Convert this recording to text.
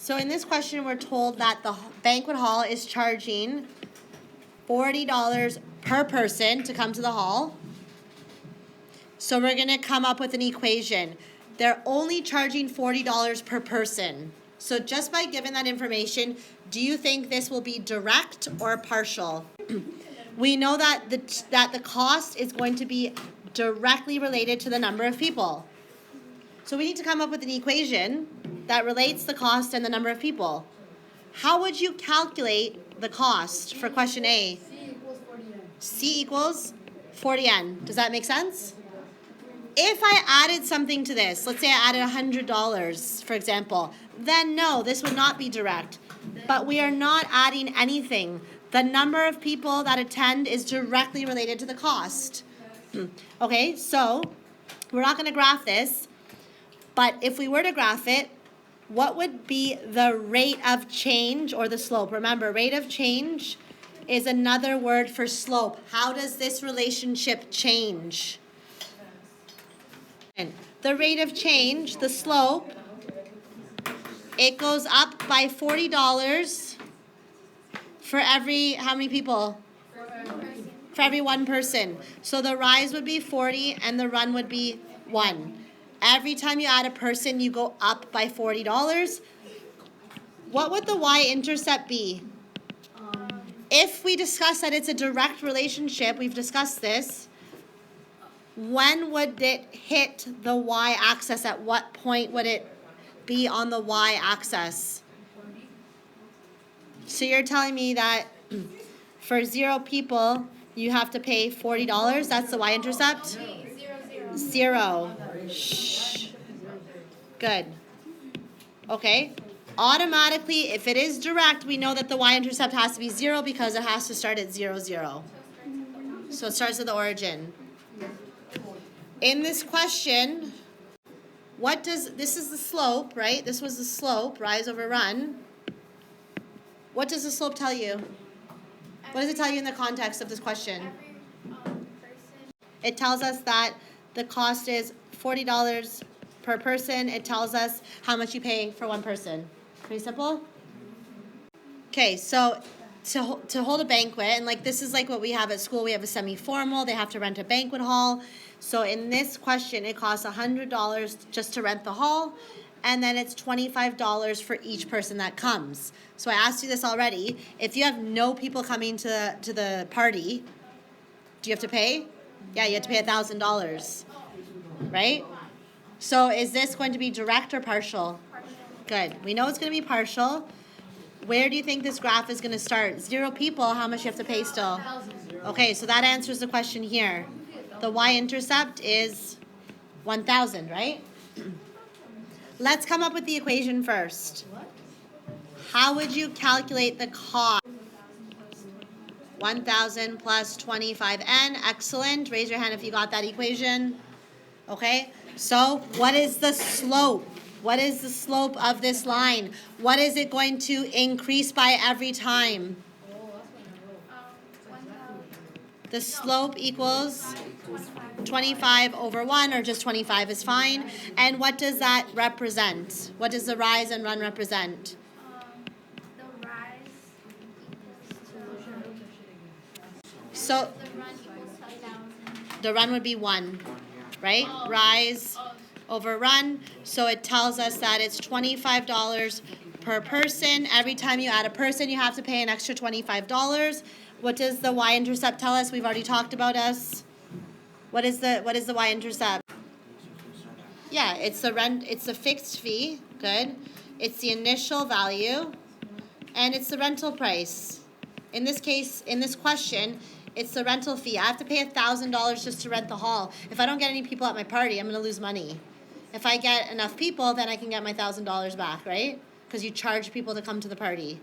So in this question, we're told that the banquet hall is charging $40 per person to come to the hall. So we're going to come up with an equation. They're only charging $40 per person. So just by giving that information, do you think this will be direct or partial? We know that the cost is going to be directly related to the number of people. So we need to come up with an equation that relates the cost and the number of people. How would you calculate the cost for question A? C equals 40N. Does that make sense? If I added something to this, let's say I added $100, for example, then no, this would not be direct. But we are not adding anything. The number of people that attend is directly related to the cost. Okay, so we're not going to graph this, but if we were to graph it, what would be the rate of change or the slope? Remember, rate of change is another word for slope. How does this relationship change? And the rate of change, the slope, it goes up by $40 for every, how many people? For every one person. So the rise would be 40 and the run would be 1. Every time you add a person, you go up by $40. What would the y-intercept be? If we discuss that it's a direct relationship, we've discussed this, when would it hit the y-axis? At what point would it be on the y-axis? So you're telling me that for 0 people, you have to pay $40. That's the y-intercept? 0. Shh. Good. Okay. Automatically, if it is direct, we know that the y-intercept has to be 0 because it has to start at 0, 0. So it starts at the origin. In this question, this is the slope, right? This was the slope, rise over run. What does the slope tell you? What does it tell you in the context of this question? It tells us that the cost is $40 per person. It tells us how much you pay for one person. Pretty simple? Okay, so to hold a banquet, and like this is like what we have at school, we have a semi-formal, they have to rent a banquet hall. So in this question, it costs $100 just to rent the hall, and then it's $25 for each person that comes. So I asked you this already. If you have no people coming to the party, do you have to pay? Yeah, you have to pay $1,000, right? So is this going to be direct or partial? Good. We know it's going to be partial. Where do you think this graph is going to start? 0 people, how much you have to pay still? Okay, so that answers the question here. The y-intercept is 1,000, right? Let's come up with the equation first. How would you calculate the cost? 1,000 plus 25n. Excellent. Raise your hand if you got that equation. Okay, so what is the slope? What is the slope of this line? What is it going to increase by every time? The slope equals 25 over 1, or just 25 is fine. And what does that represent? What does the rise and run represent? The rise equals So the run equals 1,000. the run would be 1, right? Rise over run. So it tells us that it's $25 per person. Every time you add a person, you have to pay an extra $25. What does the y-intercept tell us? We've already talked about us. What is the y-intercept? Yeah, it's the rent. It's the fixed fee. Good. It's the initial value, and it's the rental price. In this case, in this question, it's the rental fee. I have to pay $1,000 just to rent the hall. If I don't get any people at my party, I'm going to lose money. If I get enough people, then I can get my $1,000 back, right? Because you charge people to come to the party.